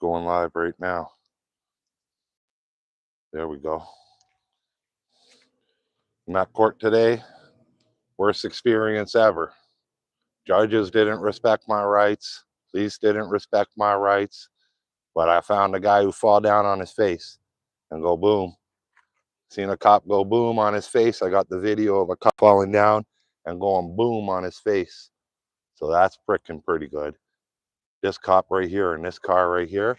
Going live right now. There we go. I'm at court today. Worst experience ever. Judges didn't respect my rights. Police didn't respect my rights. But I found a guy who fall down on his face and go boom. Seen a cop go boom on his face. I got the video of a cop falling down and going boom on his face. So that's freaking pretty good. This cop right here in this car right here,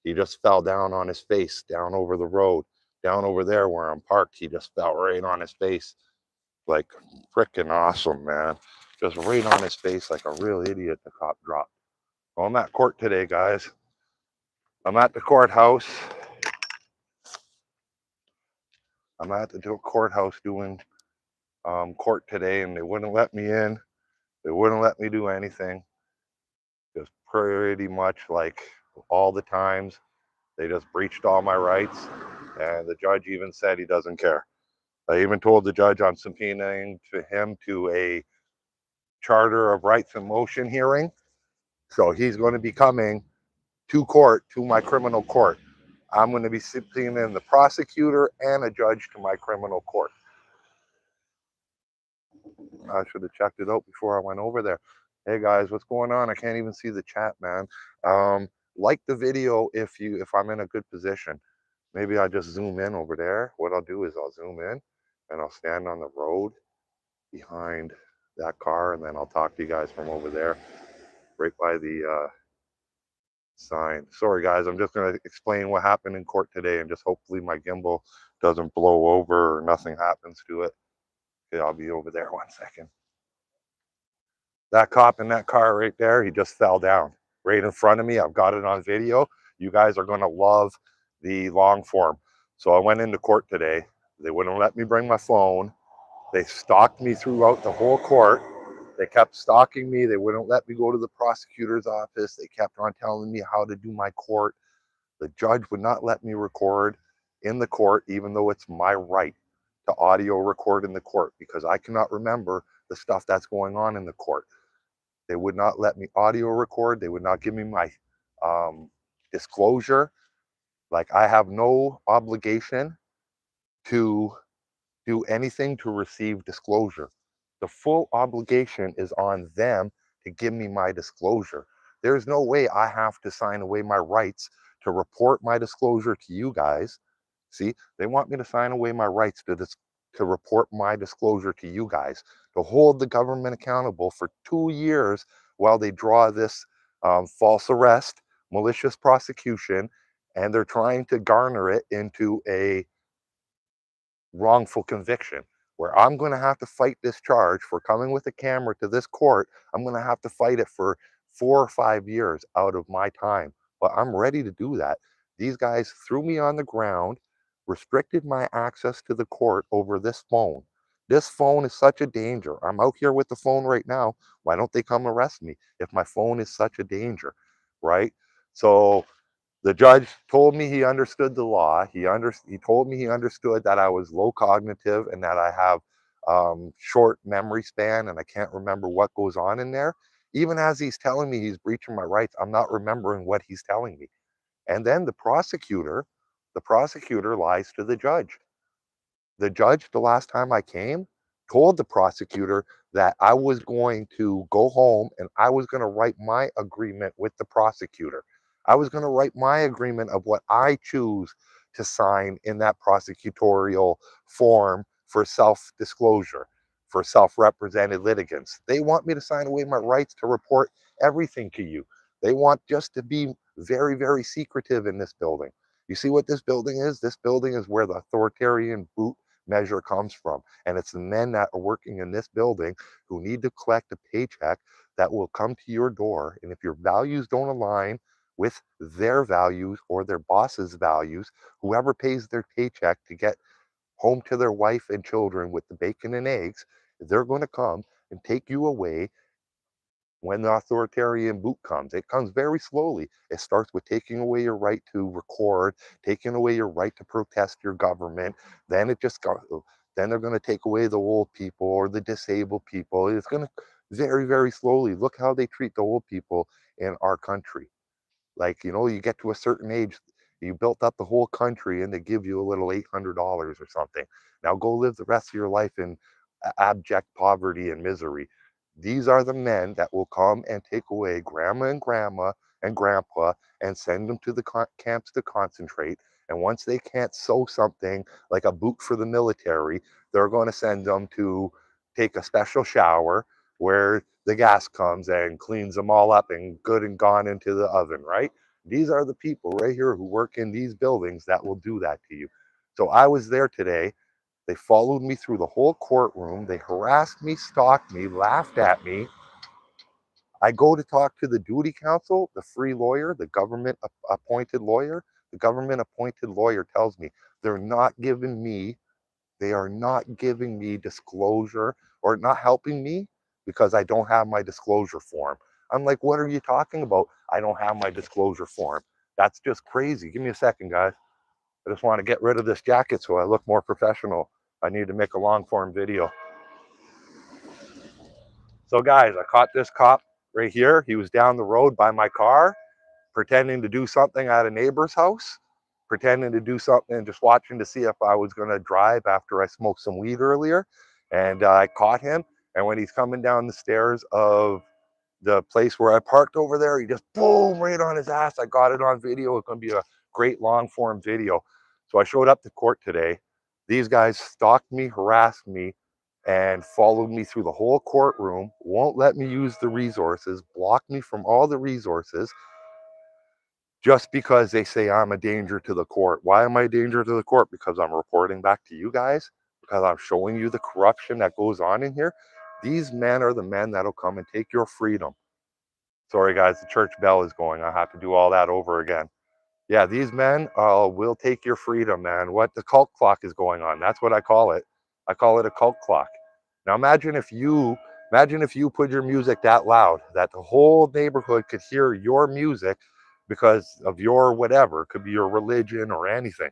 he just fell down on his face, down over the road, down over there where I'm parked. He just fell right on his face. Like freaking awesome, man. Just right on his face like a real idiot, the cop dropped. Well, I'm at court today, guys. I'm at the courthouse. I'm at the courthouse doing court today, and they wouldn't let me in. They wouldn't let me do anything. Just pretty much like all the times, they just breached all my rights, and the judge even said he doesn't care. I even told the judge I'm subpoenaing to him to a Charter of Rights in Motion hearing. So he's going to be coming to court, to my criminal court. I'm going to be subpoenaing the prosecutor and a judge to my criminal court. I should have checked it out before I went over there. Hey guys, what's going on? I can't even see the chat, man. Like the video if I'm in a good position. Maybe I just zoom in over there. What I'll do is I'll zoom in and I'll stand on the road behind that car, and then I'll talk to you guys from over there, right by the sign. Sorry guys, I'm just going to explain what happened in court today, and just hopefully my gimbal doesn't blow over or nothing happens to it. Okay, I'll be over there 1 second. That cop in that car right there, he just fell down right in front of me. I've got it on video. You guys are going to love the long form. So I went into court today. They wouldn't let me bring my phone. They stalked me throughout the whole court. They kept stalking me. They wouldn't let me go to the prosecutor's office. They kept on telling me how to do my court. The judge would not let me record in the court, even though it's my right to audio record in the court, because I cannot remember the stuff that's going on in the court. They would not let me audio record. They would not give me my disclosure. Like, I have no obligation to do anything to receive disclosure. The full obligation is on them to give me my disclosure. There's no way I have to sign away my rights to report my disclosure to you guys. See, they want me to sign away my rights to report my disclosure to you guys, to hold the government accountable for 2 years while they draw this false arrest, malicious prosecution, and they're trying to garner it into a wrongful conviction, where I'm going to have to fight this charge for coming with a camera to this court. I'm going to have to fight it for 4 or 5 years out of my time. But I'm ready to do that. These guys threw me on the ground, restricted my access to the court over this phone. This phone is such a danger. I'm out here with the phone right now. Why don't they come arrest me if my phone is such a danger, right? So the judge told me he understood the law. He told me he understood that I was low cognitive and that I have short memory span and I can't remember what goes on in there. Even as he's telling me he's breaching my rights, I'm not remembering what he's telling me. And then the prosecutor lies to the judge. The judge, the last time I came, told the prosecutor that I was going to go home and I was going to write my agreement with the prosecutor. I was going to write my agreement of what I choose to sign in that prosecutorial form for self-disclosure, for self-represented litigants. They want me to sign away my rights to report everything to you. They want just to be very, very secretive in this building. You see what this building is? This building is where the authoritarian boot measure comes from. And it's the men that are working in this building who need to collect a paycheck that will come to your door. And if your values don't align with their values or their boss's values, whoever pays their paycheck to get home to their wife and children with the bacon and eggs, they're going to come and take you away. When the authoritarian boot comes, it comes very slowly. It starts with taking away your right to record, taking away your right to protest your government. Then it just got, then they're going to take away the old people or the disabled people. It's going to very, very slowly. Look how they treat the old people in our country. Like, you get to a certain age, you built up the whole country and they give you a little $800 or something. Now go live the rest of your life in abject poverty and misery. These are the men that will come and take away grandma and grandma and grandpa and send them to the camps to concentrate. And once they can't sew something like a boot for the military, they're going to send them to take a special shower where the gas comes and cleans them all up and good and gone into the oven, right? These are the people right here who work in these buildings that will do that to you. So I was there today. They followed me through the whole courtroom. They harassed me, stalked me, laughed at me. I go to talk to the duty counsel, the free lawyer, the government appointed lawyer. The government appointed lawyer tells me they're not giving me, they are not giving me disclosure or not helping me because I don't have my disclosure form. I'm like, what are you talking about? I don't have my disclosure form. That's just crazy. Give me a second, guys. I just want to get rid of this jacket so I look more professional. I need to make a long form video. So guys, I caught this cop right here. He was down the road by my car, pretending to do something at a neighbor's house, pretending to do something and just watching to see if I was going to drive after I smoked some weed earlier. And I caught him. And when he's coming down the stairs of the place where I parked over there, he just boom right on his ass. I got it on video. It's going to be a great long form video. So I showed up to court today. These guys stalked me, harassed me, and followed me through the whole courtroom, won't let me use the resources, blocked me from all the resources just because they say I'm a danger to the court. Why am I a danger to the court? Because I'm reporting back to you guys, because I'm showing you the corruption that goes on in here. These men are the men that'll come and take your freedom. Sorry, guys, the church bell is going. I have to do all that over again. Yeah, these men will take your freedom, man. What the cult clock is going on. That's what I call it. I call it a cult clock. Now imagine if you put your music that loud that the whole neighborhood could hear your music because of your whatever. It could be your religion or anything.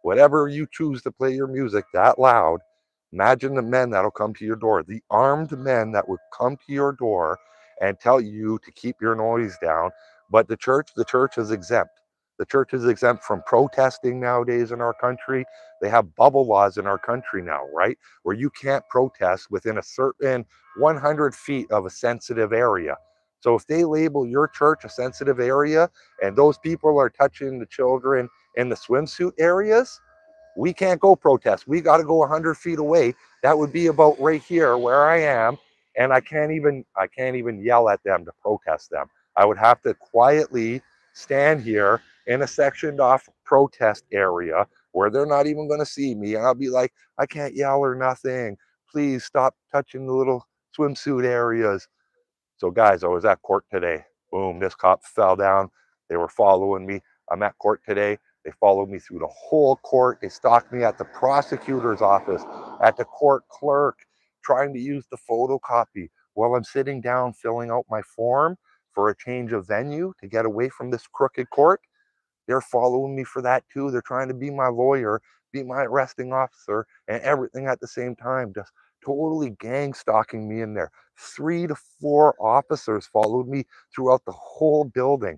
Whatever you choose to play your music that loud, imagine the men that'll come to your door, the armed men that would come to your door and tell you to keep your noise down. But the church is exempt. The church is exempt from protesting nowadays in our country. They have bubble laws in our country now, right? Where you can't protest within a certain 100 feet of a sensitive area. So if they label your church a sensitive area and those people are touching the children in the swimsuit areas, we can't go protest. We got to go 100 feet away. That would be about right here where I am, and I can't even yell at them to protest them. I would have to quietly stand here in a sectioned off protest area where they're not even going to see me, and I'll be like, I can't yell or nothing. Please stop touching the little swimsuit areas. So, guys, I was at court today. Boom, this cop fell down. They were following me. I'm at court today. They followed me through the whole court. They stalked me at the prosecutor's office, at the court clerk, trying to use the photocopy while I'm sitting down filling out my form for a change of venue to get away from this crooked court. They're following me for that too. They're trying to be my lawyer, be my arresting officer, and everything at the same time, just totally gang stalking me in there. 3 to 4 officers followed me throughout the whole building.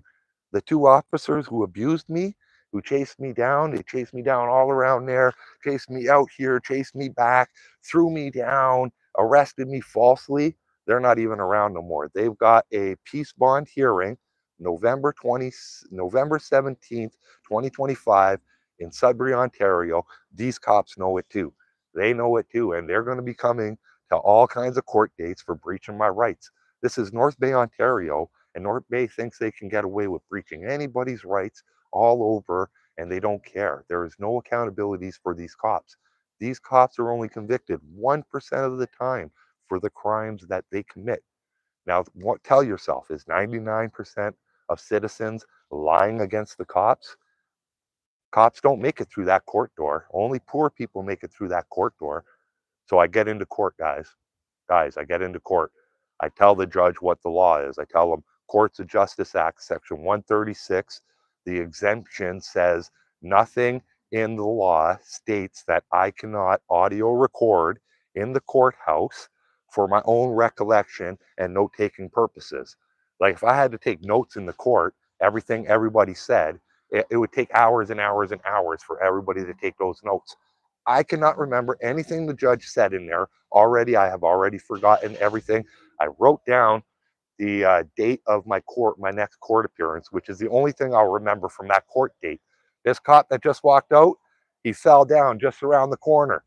The 2 officers who abused me, who chased me down, they chased me down all around there, chased me out here, chased me back, threw me down, arrested me falsely. They're not even around no more. They've got a peace bond hearing November 17th, 2025 in Sudbury, Ontario. These cops know it too. They know it too, and they're going to be coming to all kinds of court dates for breaching my rights. This is North Bay, Ontario, and North Bay thinks they can get away with breaching anybody's rights all over, and they don't care. There is no accountabilities for these cops. These cops are only convicted 1% of the time for the crimes that they commit. Now, tell yourself, is 99% of citizens lying against the cops? Cops don't make it through that court door. Only poor people make it through that court door. So I get into court, guys. Guys, I get into court. I tell the judge what the law is. I tell him Courts of Justice Act, Section 136, the exemption says nothing in the law states that I cannot audio record in the courthouse for my own recollection and note taking purposes. Like if I had to take notes in the court everything everybody said. It would take hours and hours and hours for everybody to take those notes. I cannot remember anything the judge said in there already. I have already forgotten everything. I wrote down the date of my next court appearance, which is the only thing I'll remember from that court date. This cop that just walked out, he fell down just around the corner.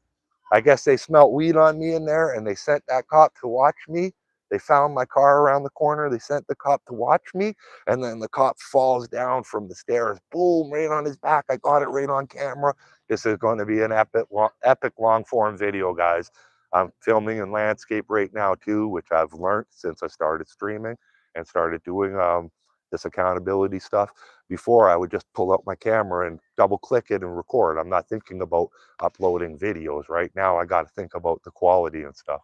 I guess they smelt weed on me in there and they sent that cop to watch me. They found my car around the corner. They sent the cop to watch me. And then the cop falls down from the stairs, boom, right on his back. I got it right on camera. This is going to be an epic long form video, guys. I'm filming in landscape right now too, which I've learned since I started streaming and started doing this accountability stuff. Before, I would just pull out my camera and double click it and record. I'm not thinking about uploading videos. Right now I got to think about the quality and stuff.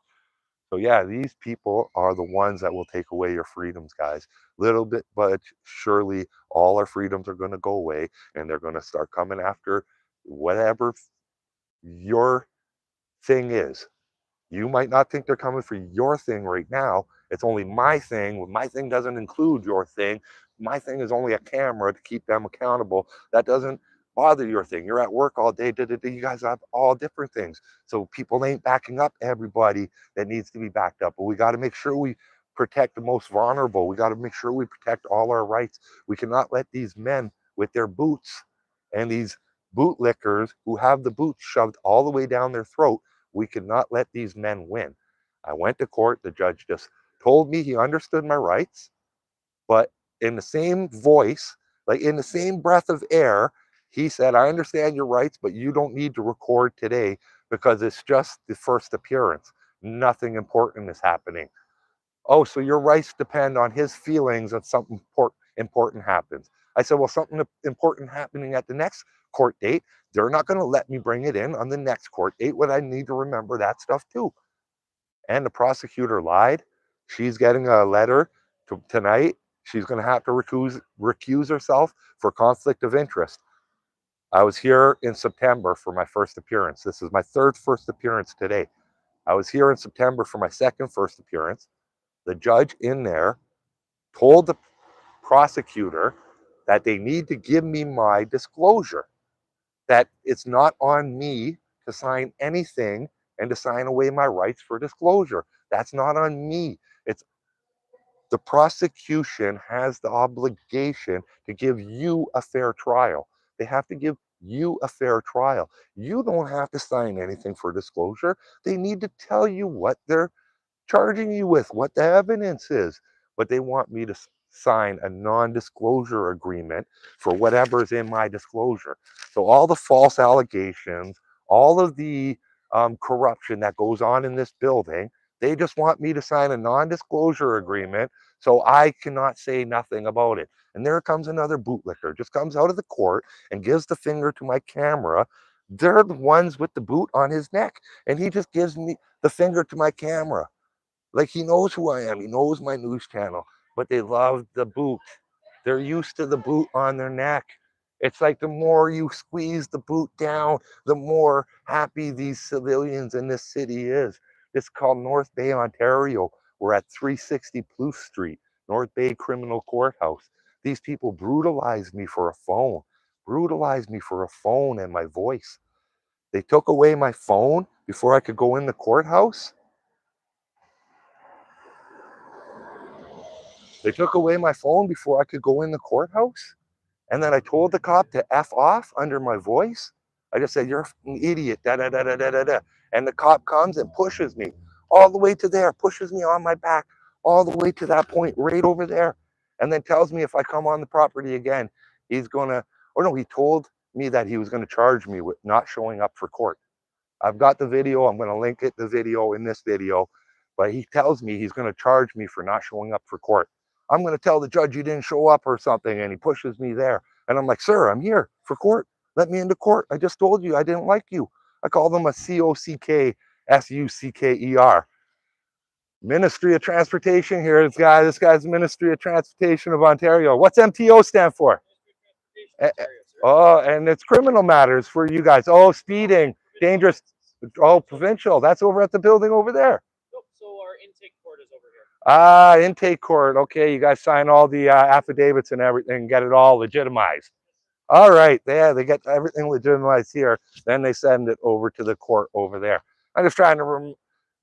So yeah, these people are the ones that will take away your freedoms, guys. Little bit, but surely all our freedoms are going to go away, and they're going to start coming after whatever your thing is. You might not think they're coming for your thing right now. It's only my thing. My thing doesn't include your thing. My thing is only a camera to keep them accountable. That doesn't bother your thing. You're at work all day. You guys have all different things. So people ain't backing up everybody that needs to be backed up. But we got to make sure we protect the most vulnerable. We got to make sure we protect all our rights. We cannot let these men with their boots and these bootlickers who have the boots shoved all the way down their throat, we could not let these men win. I went to court. The judge just told me he understood my rights, but in the same voice, like in the same breath of air, he said, I understand your rights, but you don't need to record today because it's just the first appearance. Nothing important is happening. Oh, so your rights depend on his feelings if something important happens. I said, well, something important happening at the next court date, they're not going to let me bring it in on the next court date when I need to remember that stuff too. And the prosecutor lied. She's getting a letter tonight. She's going to have to recuse herself for conflict of interest. I was here in September for my first appearance. This is my third first appearance today. I was here in September for my second first appearance. The judge in there told the prosecutor that they need to give me my disclosure, that it's not on me to sign anything and to sign away my rights for disclosure. That's not on me. It's the prosecution has the obligation to give you a fair trial. They have to give you a fair trial. You don't have to sign anything for disclosure. They need to tell you what they're charging you with, what the evidence is. But they want me to sign a non-disclosure agreement for whatever's in my disclosure. So all the false allegations, all of the corruption that goes on in this building, they just want me to sign a non-disclosure agreement so I cannot say nothing about it. And there comes another bootlicker, just comes out of the court and gives the finger to my camera. They're the ones with the boot on his neck, and he just gives me the finger to my camera. Like he knows who I am. He knows my news channel, but they love the boot. They're used to the boot on their neck. It's like the more you squeeze the boot down, the more happy these civilians in this city is. It's called North Bay, Ontario. We're at 360 Plouffe Street, North Bay Criminal Courthouse. These people brutalized me for a phone, brutalized me for a phone and my voice. They took away my phone before I could go in the courthouse. They took away my phone before I could go in the courthouse. And then I told the cop to F off under my voice. I just said, you're an idiot, da da da da da da da. And the cop comes and pushes me all the way to there, pushes me on my back, all the way to that point right over there. And then tells me if I come on the property again, he's gonna, or no, he told me that he was gonna charge me with not showing up for court. I've got the video. I'm going to link it, the video in this video. But he tells me he's going to charge me for not showing up for court. I'm going to tell the judge you didn't show up or something. And he pushes me there. And I'm like, sir, I'm here for court. Let me into court. I just told you I didn't like you. I call them a COCKSUCKER. Ministry of Transportation. Here, this guy's Ministry of Transportation of Ontario. What's MTO stand for? Oh, and it's criminal matters for you guys. Oh, speeding, dangerous. Oh, provincial. That's over at the building over there. Nope. So our intake court is over here. Intake court. Okay, you guys sign all the affidavits and everything, get it all legitimized. All right, yeah, they get everything legitimized here. Then they send it over to the court over there. I'm just trying to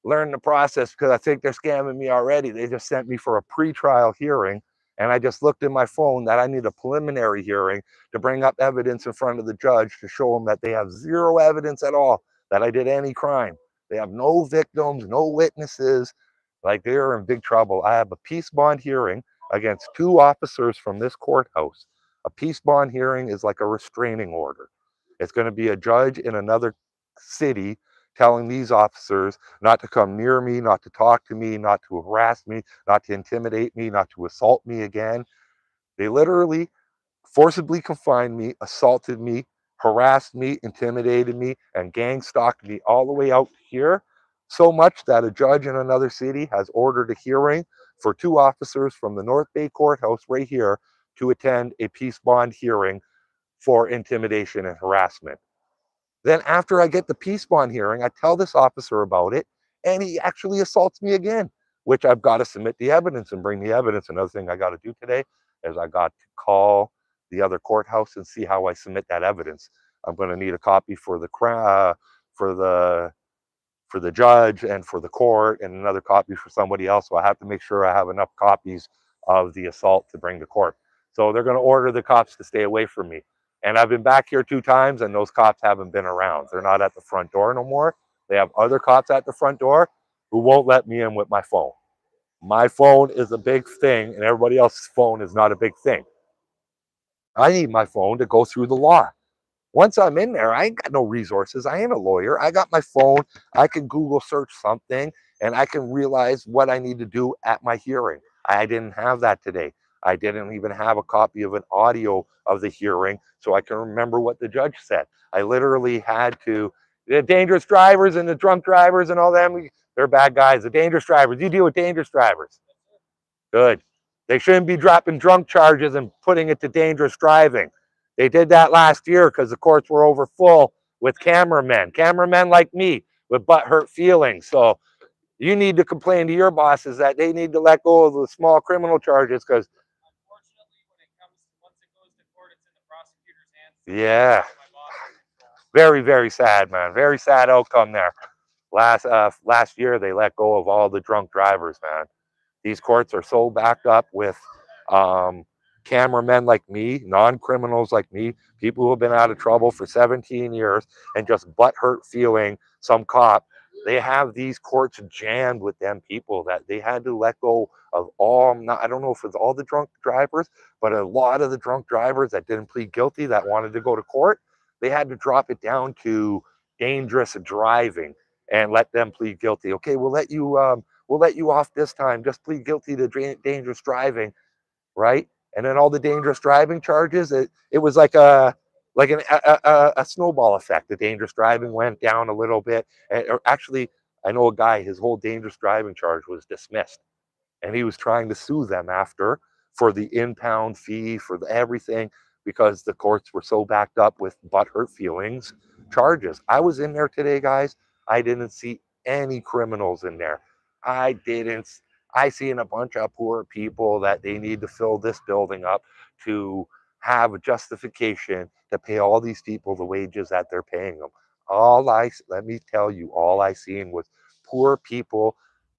learn the process because I think they're scamming me already. They just sent me for a pre-trial hearing, and I just looked in my phone that I need a preliminary hearing to bring up evidence in front of the judge to show them that they have zero evidence at all that I did any crime. They have no victims, no witnesses. Like they're in big trouble. I have a peace bond hearing against 2 officers from this courthouse. A peace bond hearing is like a restraining order. It's going to be a judge in another city telling these officers not to come near me, not to talk to me, not to harass me, not to intimidate me, not to assault me again. They literally forcibly confined me, assaulted me, harassed me, intimidated me, and gang stalked me all the way out here. So much that a judge in another city has ordered a hearing for 2 officers from the North Bay Courthouse right here to attend a peace bond hearing for intimidation and harassment. Then after I get the peace bond hearing, I tell this officer about it, and he actually assaults me again, which I've got to submit the evidence and bring the evidence. Another thing I got to do today is I got to call the other courthouse and see how I submit that evidence. I'm going to need a copy for for the for the judge and for the court, and another copy for somebody else. So I have to make sure I have enough copies of the assault to bring to court. So they're going to order the cops to stay away from me. And I've been back here 2 times, and those cops haven't been around. They're not at the front door no more. They have other cops at the front door who won't let me in with my phone. My phone is a big thing, and everybody else's phone is not a big thing. I need my phone to go through the law. Once I'm in there, I ain't got no resources. I ain't a lawyer. I got my phone. I can Google search something and I can realize what I need to do at my hearing. I didn't have that today. I didn't even have a copy of an audio of the hearing so I can remember what the judge said. I literally had to, the dangerous drivers and the drunk drivers and all them, they're bad guys. The dangerous drivers, you deal with dangerous drivers. Good. They shouldn't be dropping drunk charges and putting it to dangerous driving. They did that last year because the courts were over full with cameramen like me with butthurt feelings. So you need to complain to your bosses that they need to let go of the small criminal charges because, yeah, very, very sad, man. Very sad outcome there. Last year, they let go of all the drunk drivers, man. These courts are so backed up with um, cameramen like me, non-criminals like me, people who have been out of trouble for 17 years and just butthurt feeling some cop. They have these courts jammed with them people that they had to let go of all. Not, I don't know if it's all the drunk drivers, but a lot of the drunk drivers that didn't plead guilty that wanted to go to court, they had to drop it down to dangerous driving and let them plead guilty. Okay, we'll let you off this time. Just plead guilty to dangerous driving, right? And then all the dangerous driving charges, it was like a snowball effect. The dangerous driving went down a little bit. Or actually, I know a guy, his whole dangerous driving charge was dismissed. And he was trying to sue them after for the impound fee, for everything, because the courts were so backed up with butthurt feelings charges. I was in there today, guys. I didn't see any criminals in there. I didn't. I seen a bunch of poor people that they need to fill this building up to have a justification to pay all these people the wages that they're paying them. Let me tell you, all I seen was poor people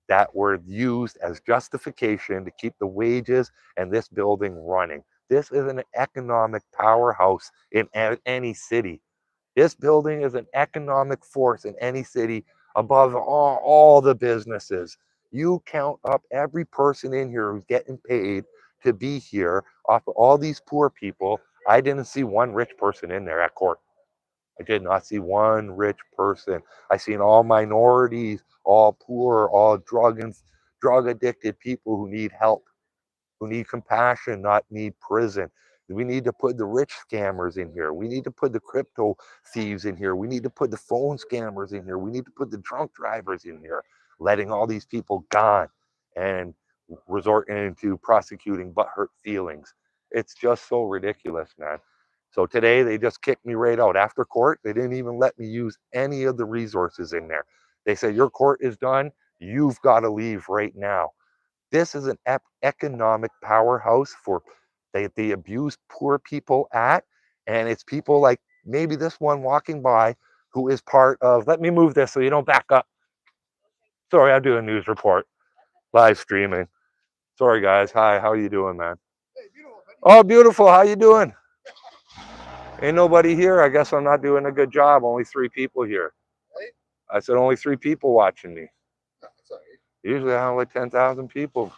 that were used as justification to keep the wages and this building running. This is an economic powerhouse in any city. This building is an economic force in any city above all the businesses. You count up every person in here who's getting paid to be here off of all these poor people. I didn't see one rich person in there at court. I did not see one rich person. I seen all minorities, all poor, all drug addicted people who need help, who need compassion, not need prison. We need to put the rich scammers in here. We need to put the crypto thieves in here. We need to put the phone scammers in here. We need to put the drunk drivers in here, letting all these people gone and resorting to prosecuting butthurt feelings. It's just so ridiculous, man. So today they just kicked me right out. After court, they didn't even let me use any of the resources in there. They said, your court is done. You've got to leave right now. This is an economic powerhouse for they abuse poor people at, and it's people like maybe this one walking by who is part of, let me move this so you don't back up. Sorry, I'm doing a news report, live streaming. Sorry guys, hi, how you doing, man? Oh, beautiful, how you doing? Ain't nobody here. I guess I'm not doing a good job. Only 3 people here. I said only 3 people watching me. Usually I have like 10,000 people.